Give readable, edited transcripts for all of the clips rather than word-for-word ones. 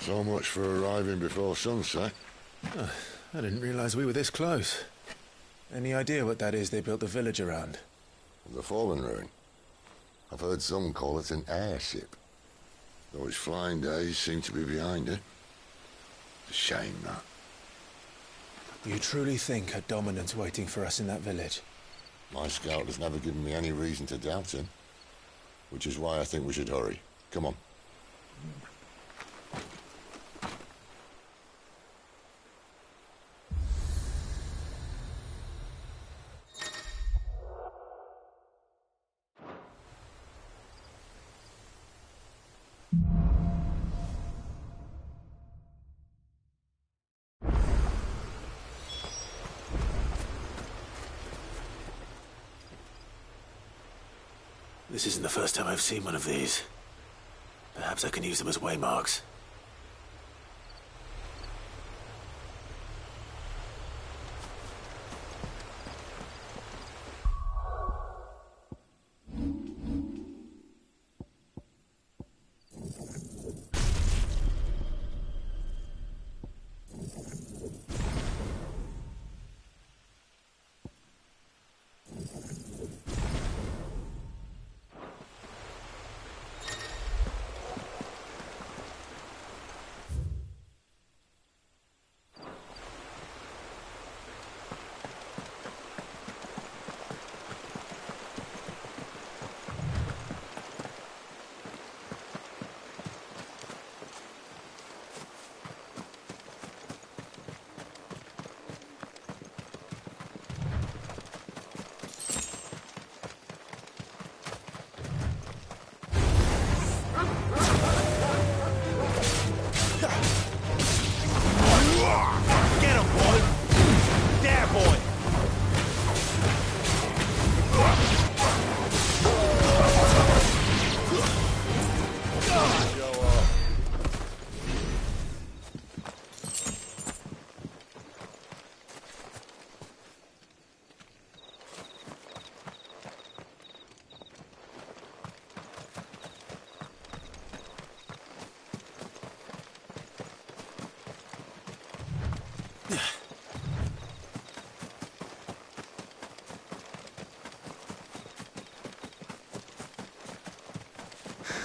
So much for arriving before sunset. Oh, I didn't realize we were this close. Any idea what that is they built the village around? The fallen ruin. I've heard some call it an airship. Though its flying days seem to be behind it. It's a shame, that. You truly think a dominant's waiting for us in that village? My scout has never given me any reason to doubt him. Which is why I think we should hurry. Come on. This isn't the first time I've seen one of these. Perhaps I can use them as waymarks.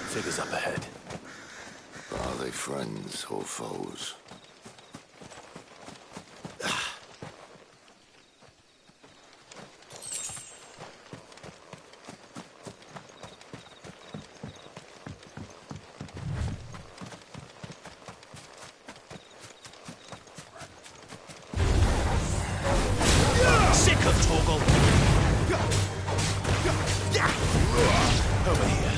Figures up ahead. Are they friends or foes? Sick of Torgal! Over here.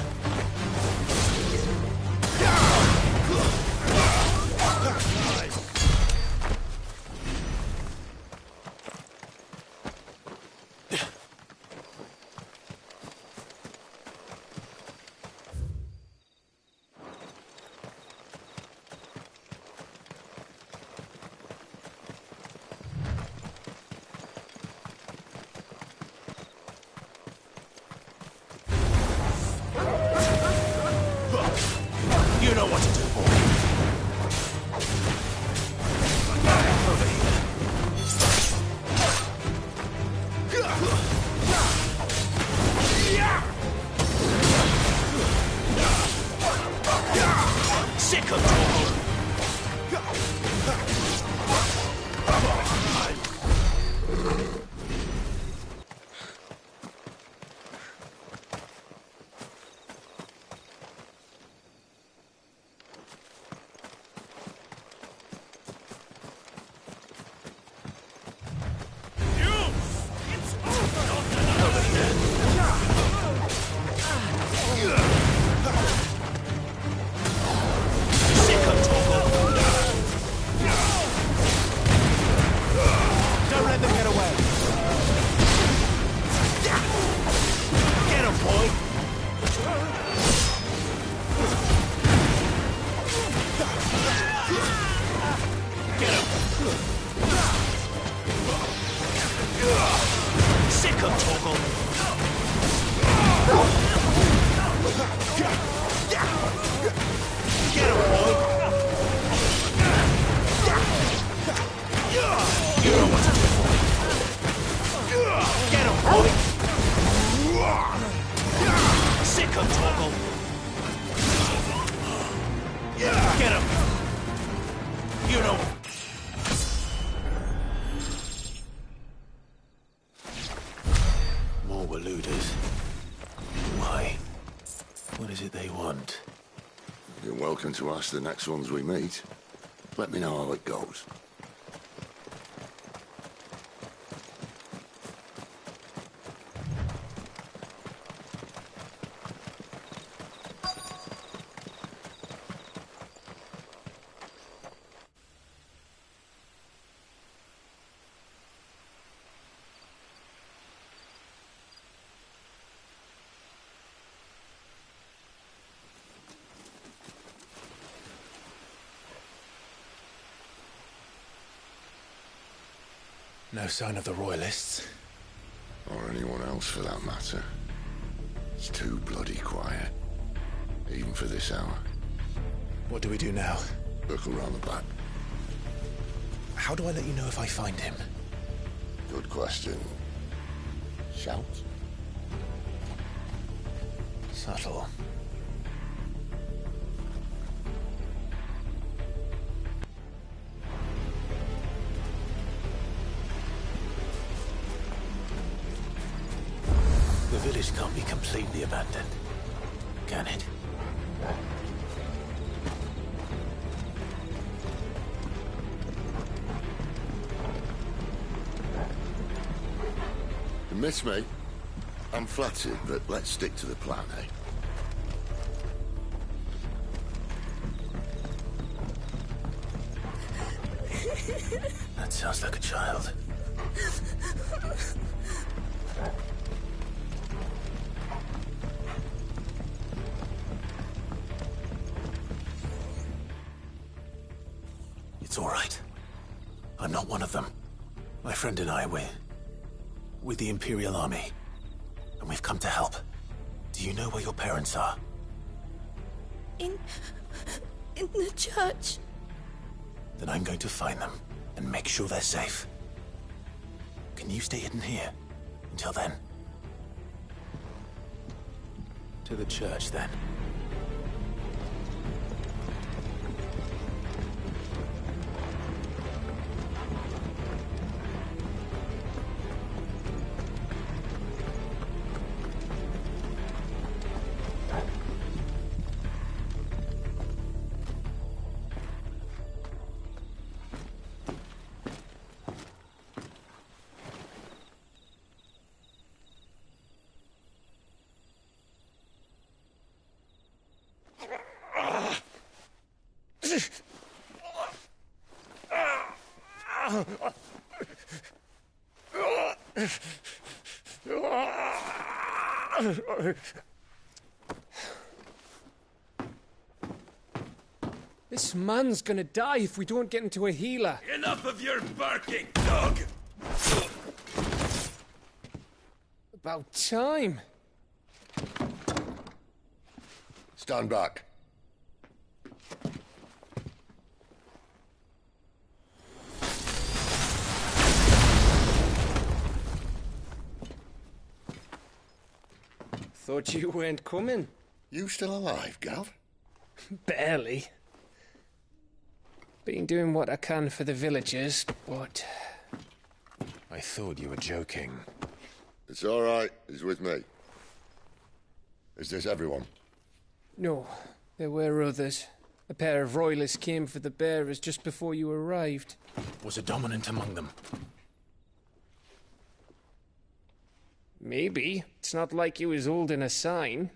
You know what to do, boy. Over here. Sick of Torgal. Get him, boy! welcome to ask the next ones we meet. Let me know how it goes. No sign of the Royalists. Or anyone else for that matter. It's too bloody quiet. Even for this hour. What do we do now? Circle round the back. How do I let you know if I find him? Good question. Shout? Subtle. The village can't be completely abandoned, can it? You miss me? I'm flattered, but let's stick to the plan, eh? That sounds like a child. It's all right. I'm not one of them. My friend and I, we're with the Imperial Army. And we've come to help. Do you know where your parents are? In the church. Then I'm going to find them and make sure they're safe. Can you stay hidden here until then? To the church, then. This man's gonna die if we don't get into a healer. Enough of your barking, dog! About time. Stand back. Thought you weren't coming. You still alive, Gav? Barely. Been doing what I can for the villagers, but... I thought you were joking. It's all right. He's with me. Is this everyone? No, there were others. A pair of royalists came for the bearers just before you arrived. Was a dominant among them? Maybe. It's not like he was holding a sign.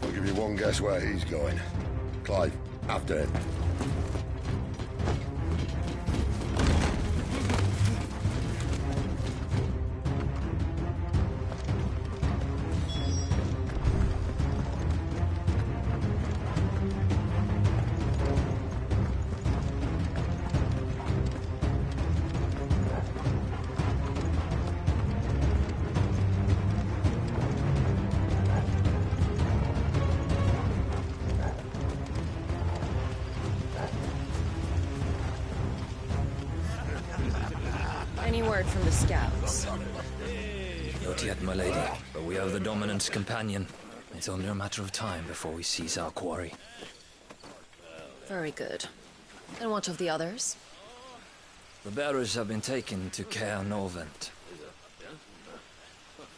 I'll give you one guess where he's going. Clive, after him. Any word from the scouts? Not yet, my lady, but we have the Dominant's companion. It's only a matter of time before we seize our quarry. Very good. And what of the others? The bearers have been taken to Caer Norvent.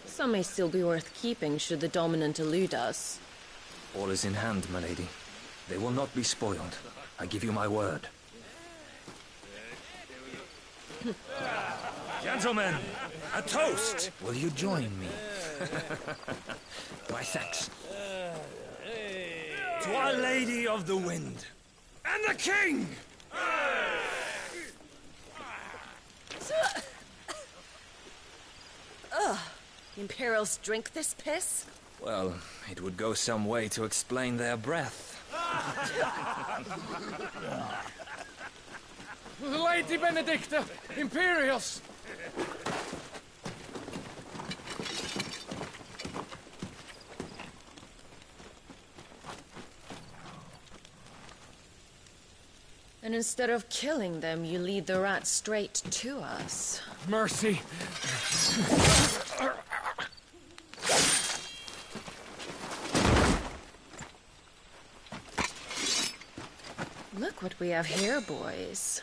Some may still be worth keeping should the Dominant elude us. All is in hand, my lady. They will not be spoiled. I give you my word. Gentlemen, a toast! Will you join me? Why, thanks. To Our Lady of the Wind. And the King! Ugh. Imperials drink this piss? Well, it would go some way to explain their breath. Lady Benedicta! Imperials! And instead of killing them, you lead the rats straight to us. Mercy! Look what we have here, boys.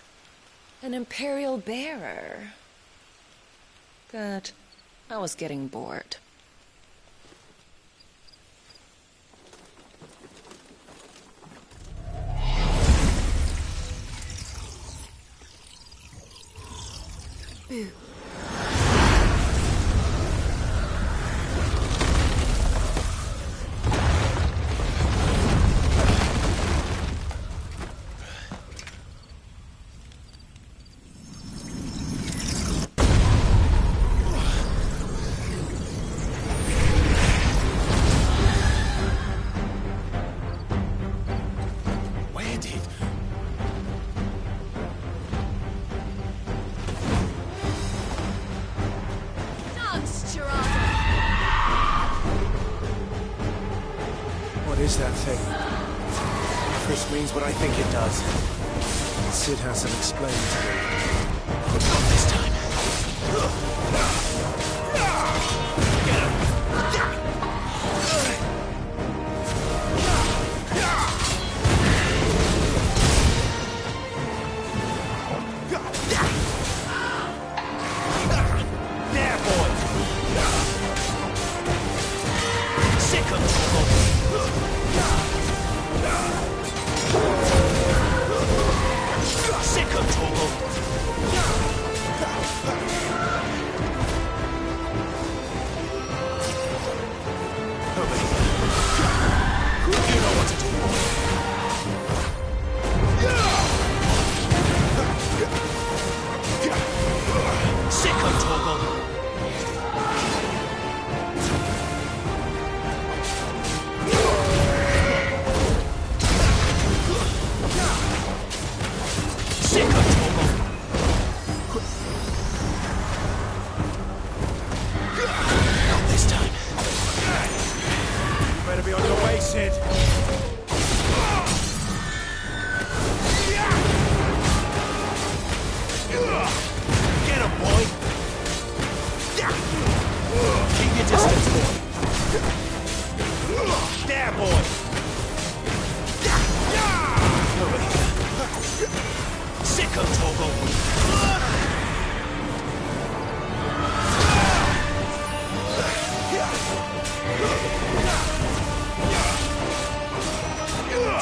An Imperial bearer. Good. I was getting bored. Boo. What is that thing? If this means what I think it does, Sid hasn't explained to me. Not this time. Get him! There, boy! Sick of trouble! Sick of trouble! Over here. You know what to do, boy. Sick of trouble! Sick of trouble! Not this time. You better be on your way, Sid. Get him, boy! Keep your distance, boy. There, boy! Over here. Sick of trouble!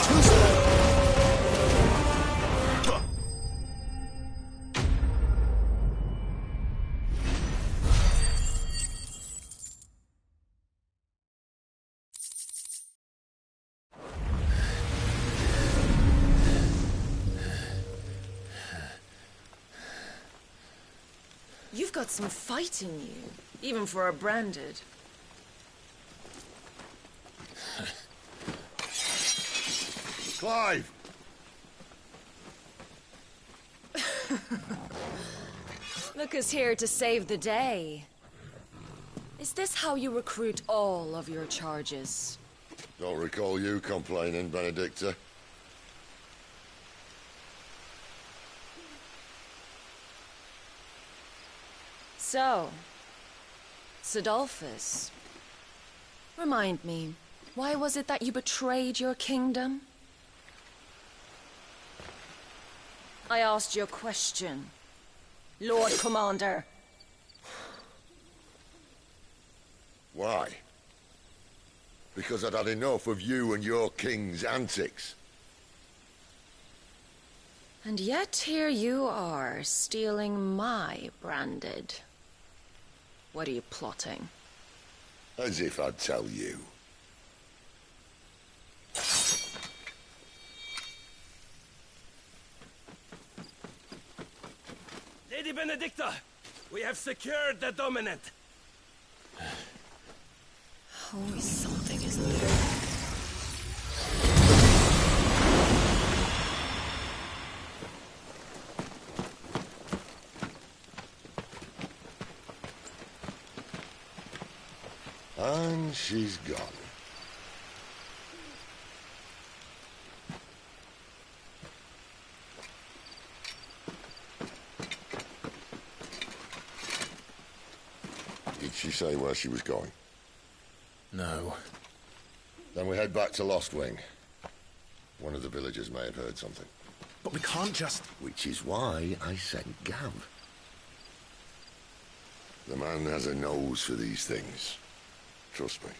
Too slow! You've got some fight in you, even for a branded. Clive! Look who's here to save the day. Is this how you recruit all of your charges? Don't recall you complaining, Benedicta. So, Sidolphus, remind me, why was it that you betrayed your kingdom? I asked you a question. Lord Commander. Why? Because I'd had enough of you and your king's antics. And yet here you are, stealing my branded. What are you plotting? As if I'd tell you. Lady Benedicta, we have secured the dominant. Always something, isn't there? And she's gone. Did she say where she was going? No. Then we head back to Lostwing. One of the villagers may have heard something. But we can't just... Which is why I sent Gav. The man has a nose for these things. Trust me.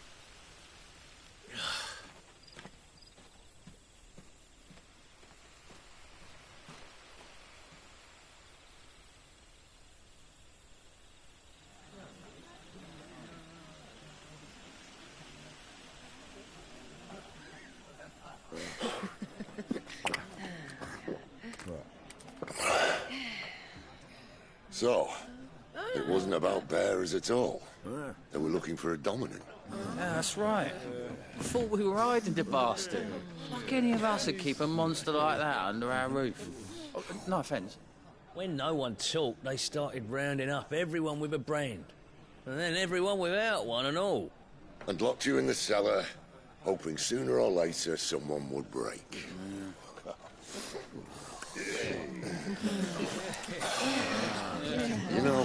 So, it wasn't about bearers at all. They were looking for a dominant. Yeah, that's right. Thought we were hiding the bastard. Like any of us would keep a monster like that under our roof. Oh, no offence. When no one talked, they started rounding up everyone with a brand. And then everyone without one and all. And locked you in the cellar, hoping sooner or later someone would break. You know,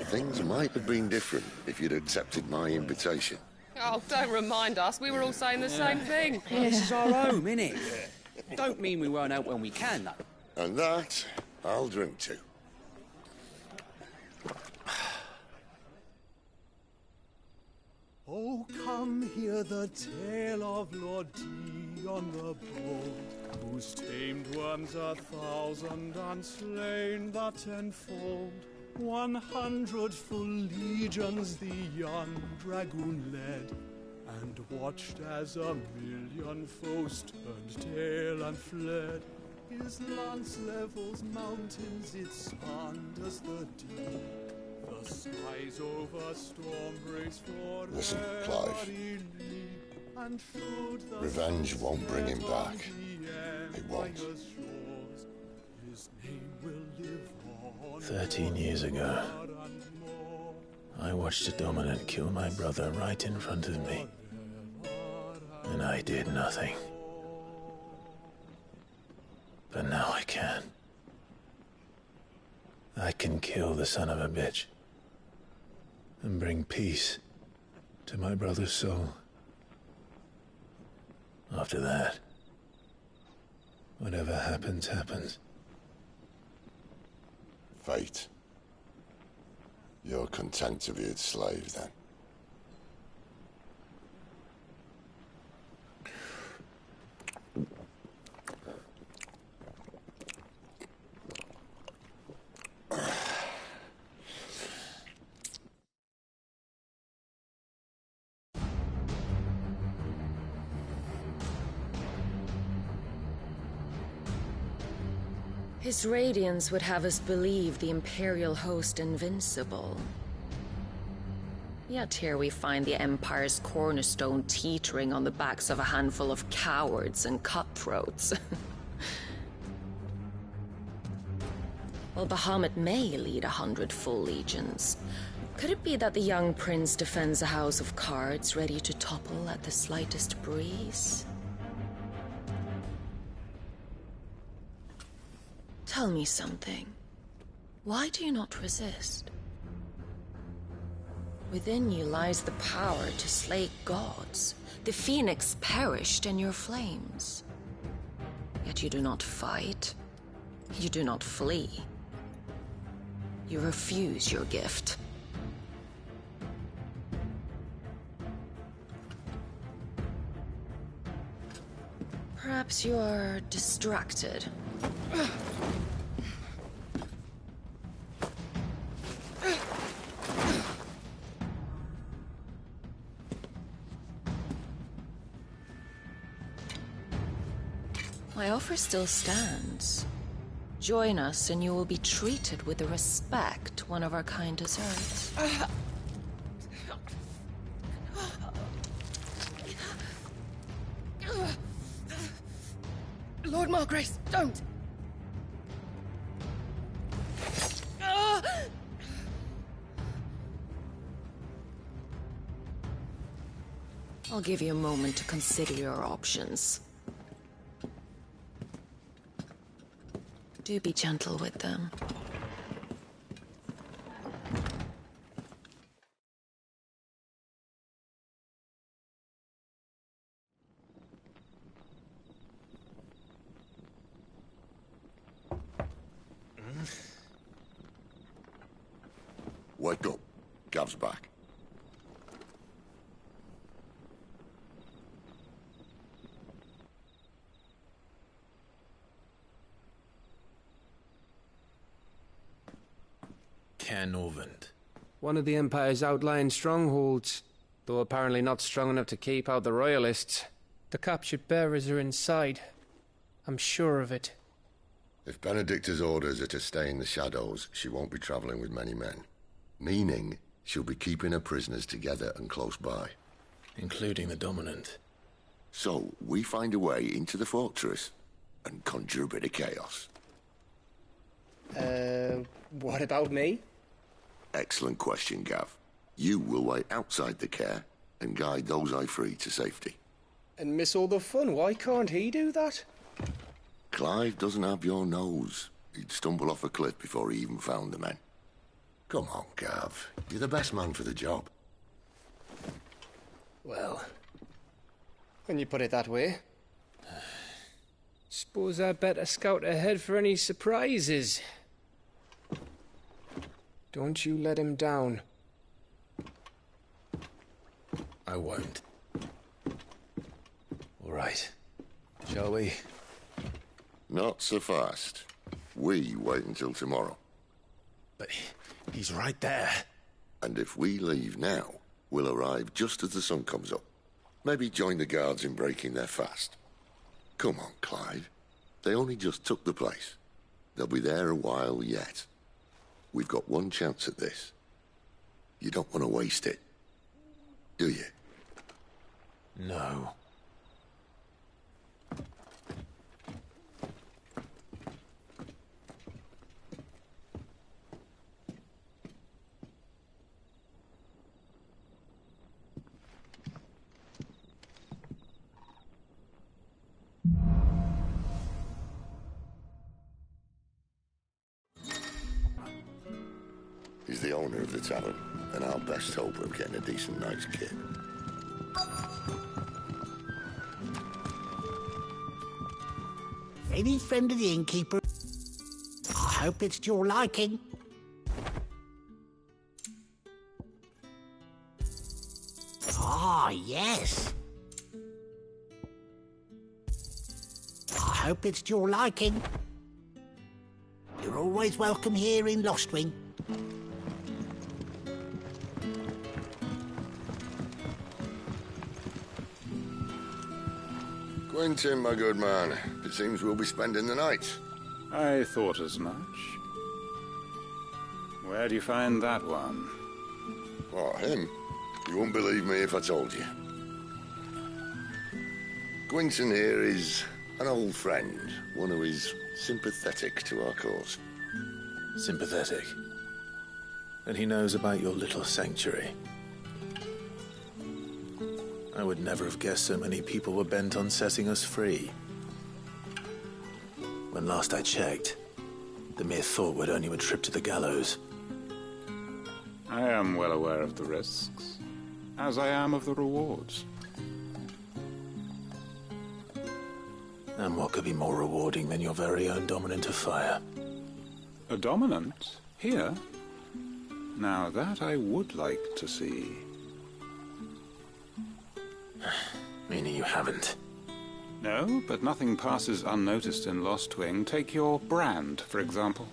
things might have been different if you'd accepted my invitation. Oh, don't remind us. We were all saying the same thing. This is our home, innit? Don't mean we won't out when we can, though. And that, I'll drink to. Oh, come hear the tale of Lord Dion the Bold, whose tamed worms 1,000 and slain the tenfold. 100 full legions the young dragoon led, and watched as 1,000,000 foes turned tail and fled. His lance levels mountains, it spanned as the deep. The skies over storm breaks for Listen, Clive. Revenge won't bring him back. It won't. 13 years ago, I watched a dominant kill my brother right in front of me. And I did nothing. But now I can. I can kill the son of a bitch. And bring peace to my brother's soul. After that, whatever happens, happens. Fate. You're content to be its slave, then? His radiance would have us believe the Imperial host invincible. Yet here we find the Empire's cornerstone teetering on the backs of a handful of cowards and cutthroats. While Bahamut may lead 100 full legions, could it be that the young prince defends a house of cards ready to topple at the slightest breeze? Tell me something. Why do you not resist? Within you lies the power to slay gods. The phoenix perished in your flames. Yet you do not fight. You do not flee. You refuse your gift. Perhaps you're distracted. My offer still stands. Join us and you will be treated with the respect one of our kind deserves. Lord Margrace, don't! I'll give you a moment to consider your options. Do be gentle with them. Wake up. Gav's back. Norvend. One of the Empire's outlying strongholds, though apparently not strong enough to keep out the Royalists. The captured bearers are inside. I'm sure of it. If Benedicta's orders are to stay in the shadows, she won't be traveling with many men. Meaning, she'll be keeping her prisoners together and close by. Including the Dominant. So, we find a way into the fortress and conjure a bit of chaos. What about me? Excellent question, Gav. You will wait outside the care and guide those I free to safety. And miss all the fun. Why can't he do that? Clive doesn't have your nose. He'd stumble off a cliff before he even found the men. Come on, Gav. You're the best man for the job. Well, when you put it that way. Suppose I'd better scout ahead for any surprises. Don't you let him down. I won't. All right. Shall we? Not so fast. We wait until tomorrow. But he's right there. And if we leave now, we'll arrive just as the sun comes up. Maybe join the guards in breaking their fast. Come on, Clive. They only just took the place. They'll be there a while yet. We've got one chance at this. You don't want to waste it, do you? No. He's the owner of the tavern, and our best hope of getting a decent night's kit. Any friend of the innkeeper? I hope it's to your liking. Ah, yes. I hope it's to your liking. You're always welcome here in Lostwing. Quentin, my good man. It seems we'll be spending the night. I thought as much. Where do you find that one? What, him? You wouldn't believe me if I told you. Quentin here is an old friend, one who is sympathetic to our cause. Sympathetic. And he knows about your little sanctuary. I would never have guessed so many people were bent on setting us free. When last I checked, the mere thought would earn you a trip to the gallows. I am well aware of the risks, as I am of the rewards. And what could be more rewarding than your very own dominant of fire? A dominant? Here? Now that I would like to see. Meaning you haven't? No, but nothing passes unnoticed in Lostwing. Take your brand, for example.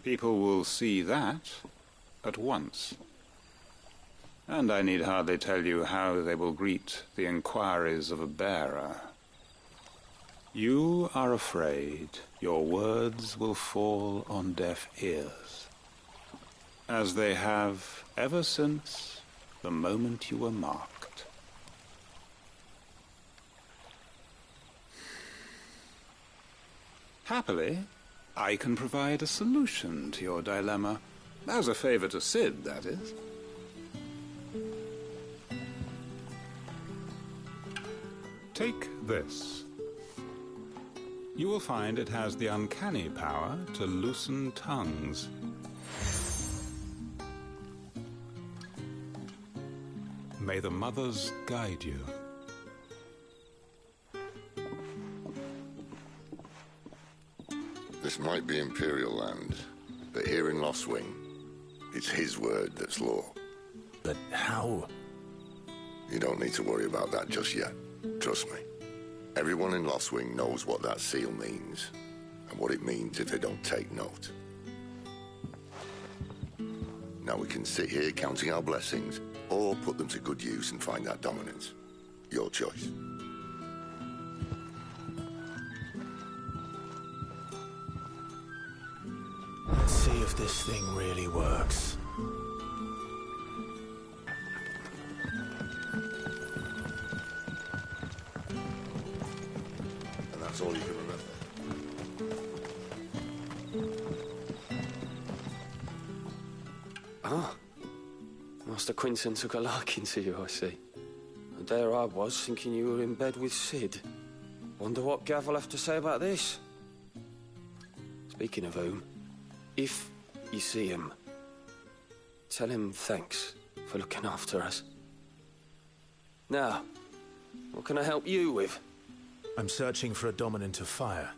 People will see that at once. And I need hardly tell you how they will greet the inquiries of a bearer. You are afraid your words will fall on deaf ears, as they have ever since the moment you were marked. Happily, I can provide a solution to your dilemma. As a favor to Sid, that is. Take this. You will find it has the uncanny power to loosen tongues. May the mothers guide you. This might be Imperial land, but here in Lostwing, it's his word that's law. But how? You don't need to worry about that just yet. Trust me. Everyone in Lostwing knows what that seal means, and what it means if they don't take note. Now we can sit here counting our blessings, or put them to good use and find that dominance. Your choice. Let's see if this thing really works. And that's all you can remember. Ah. Master Quinton took a liking to you, I see. And there I was, thinking you were in bed with Sid. Wonder what Gav will have to say about this. Speaking of whom, if you see him, tell him thanks for looking after us. Now, what can I help you with? I'm searching for a dominant of fire.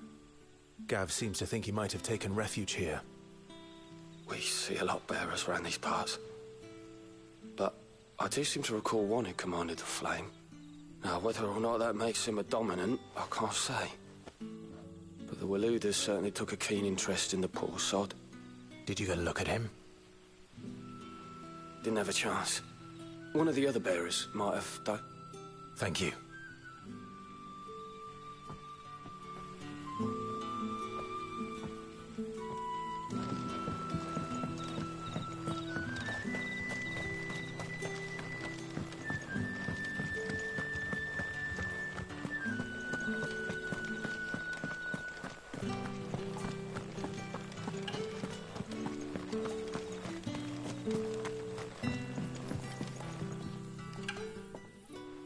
Gav seems to think he might have taken refuge here. We see a lot bearers around these parts. But I do seem to recall one who commanded the flame. Now, whether or not that makes him a dominant, I can't say. But the Waluders certainly took a keen interest in the poor sod. Did you get a look at him? Didn't have a chance. One of the other bearers might have, though. Thank you.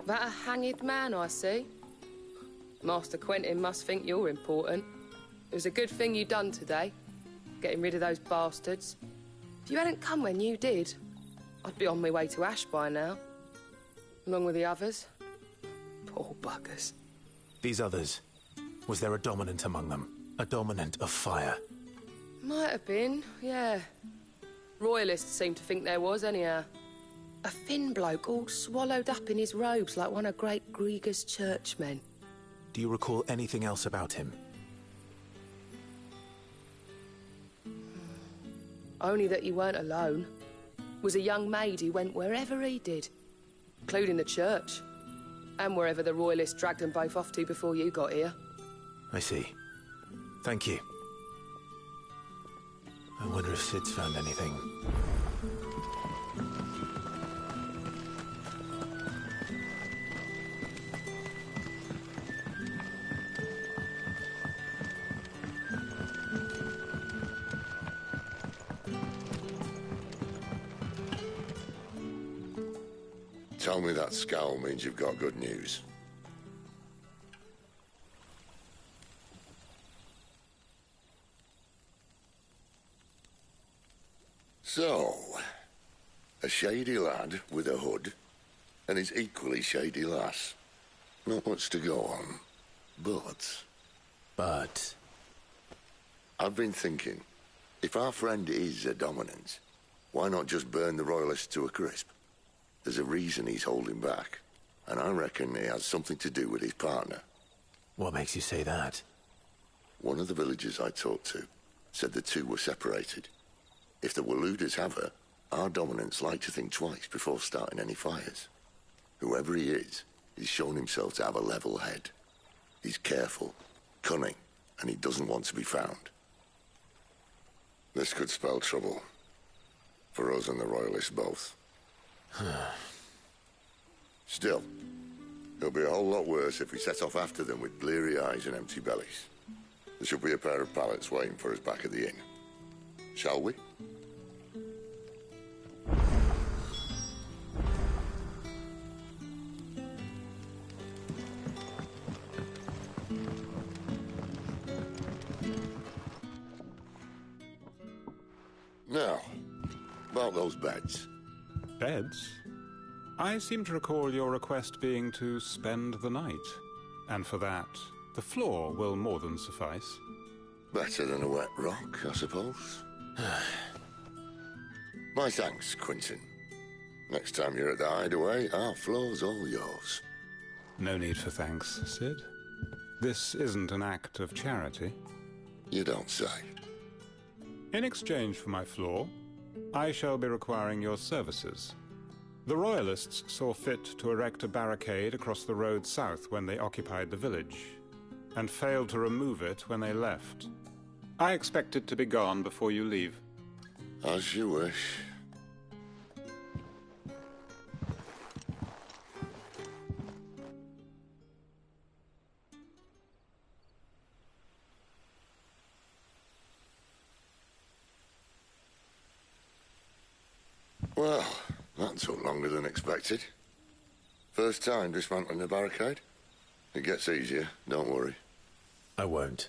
That a hanged man I see? Master Quentin must think you're important. It was a good thing you done today, getting rid of those bastards. If you hadn't come when you did, I'd be on my way to Ash by now, along with the others. Poor buggers. These others, was there a dominant among them? A dominant of fire? Might have been, yeah. Royalists seem to think there was, anyhow. A thin bloke all swallowed up in his robes like one of Great Grieger's churchmen. Do you recall anything else about him? Only that he weren't alone. Was a young maid who went wherever he did, including the church, and wherever the Royalists dragged them both off to before you got here. I see. Thank you. I wonder if Sid's found anything. Tell me that scowl means you've got good news. So, a shady lad with a hood, and his equally shady lass. Not much to go on, but But... I've been thinking, if our friend is a dominant, why not just burn the Royalists to a crisp? There's a reason he's holding back, and I reckon it has something to do with his partner. What makes you say that? One of the villagers I talked to said the two were separated. If the Waluders have her, our dominants like to think twice before starting any fires. Whoever he is, he's shown himself to have a level head. He's careful, cunning, and he doesn't want to be found. This could spell trouble. For us and the Royalists both. Still, it'll be a whole lot worse if we set off after them with bleary eyes and empty bellies. There should be a pair of pallets waiting for us back at the inn. Shall we? Now, about those beds. Beds? I seem to recall your request being to spend the night. And for that, the floor will more than suffice. Better than a wet rock, I suppose. My thanks, Quentin. Next time you're at the hideaway, our floor's all yours. No need for thanks, Sid. This isn't an act of charity. You don't say. In exchange for my floor, I shall be requiring your services. The Royalists saw fit to erect a barricade across the road south when they occupied the village, and failed to remove it when they left. I expect it to be gone before you leave. As you wish. Well, that took longer than expected. First time dismantling the barricade? It gets easier, don't worry. I won't.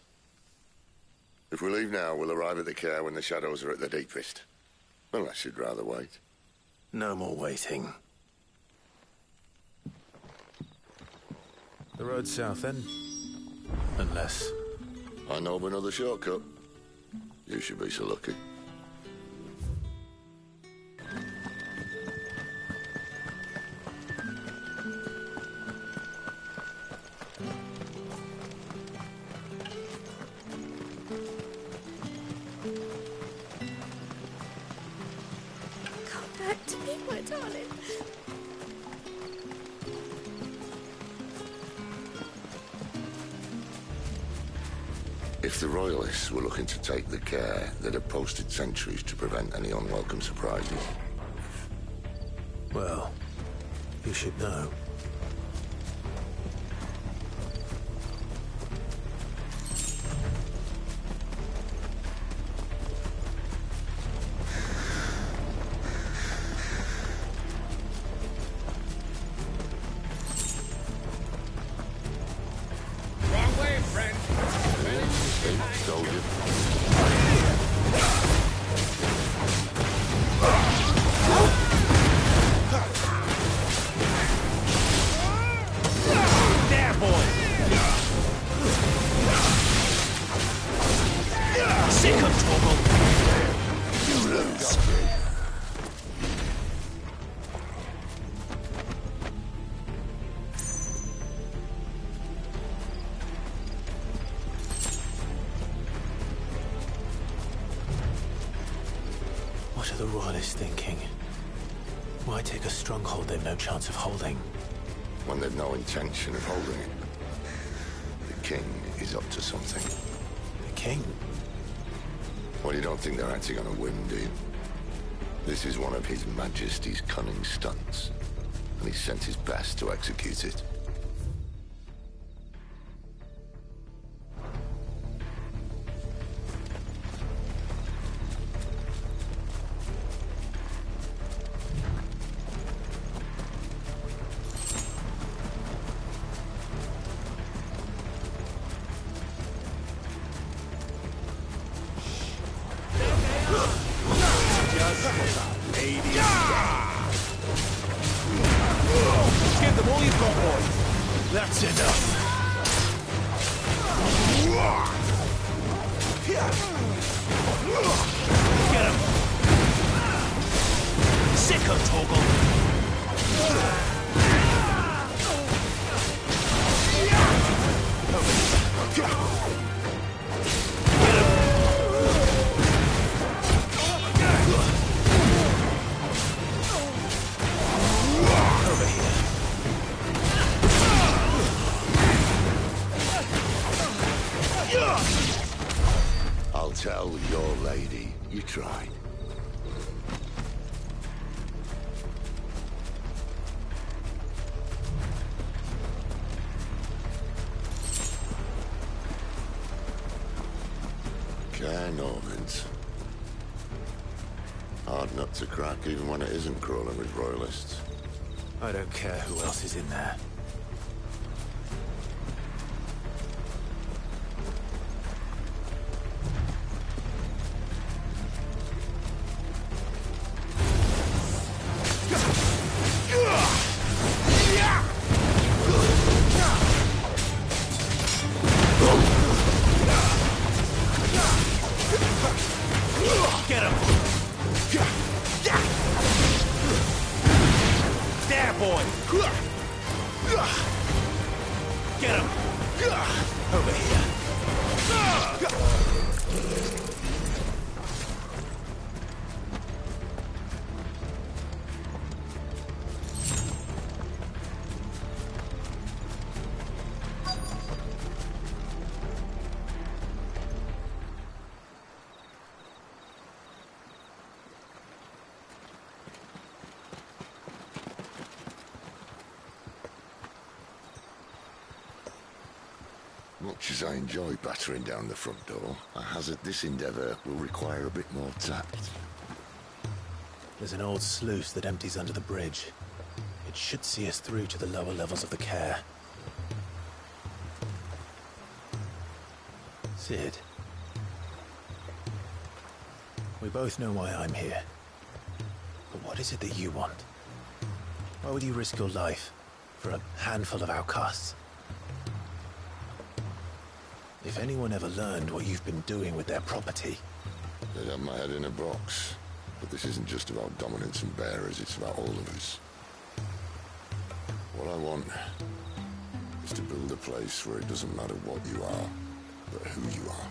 If we leave now, we'll arrive at the care when the shadows are at their deepest. Unless you'd rather wait. No more waiting. The road south, then? Unless... I know of another shortcut. You should be so lucky. If the Royalists were looking to take the care, they'd have posted sentries to prevent any unwelcome surprises. Well, you should know. What are the Royalists thinking? Why take a stronghold they've no chance of holding? When they've no intention of holding it. The king is up to something. The king? Well, you don't think they're acting on a whim, do you? This is one of His Majesty's cunning stunts, and he's sent his best to execute it. Give them all you've got, boy. That's enough. Get him! Sicko, Torgal! I'll tell your lady you tried. Care Normans. Hard nut to crack even when it isn't crawling with royalists. I don't care who else is in there. Get him! There, boy! Get him! Over here. Much as I enjoy battering down the front door, I hazard this endeavour will require a bit more tact. There's an old sluice that empties under the bridge. It should see us through to the lower levels of the care. Sid. We both know why I'm here. But what is it that you want? Why would you risk your life for a handful of outcasts? If anyone ever learned what you've been doing with their property... They'd have my head in a box. But this isn't just about dominance and bearers, it's about all of us. What I want is to build a place where it doesn't matter what you are, but who you are.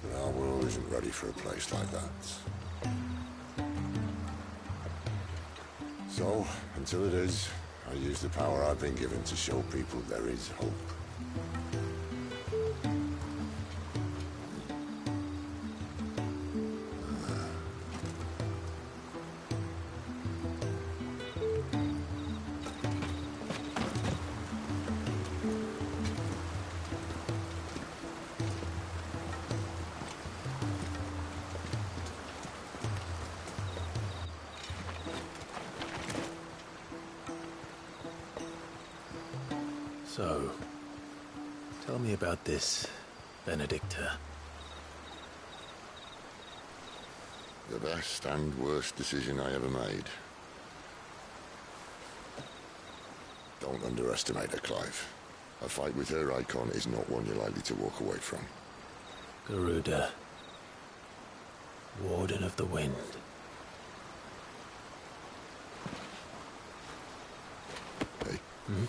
But our world isn't ready for a place like that. So, until it is, I use the power I've been given to show people there is hope. So, tell me about this, Benedicta. The best and worst decision I ever made. Don't underestimate her, Clive. A fight with her icon is not one you're likely to walk away from. Garuda. Warden of the Wind. Hey? Hmm?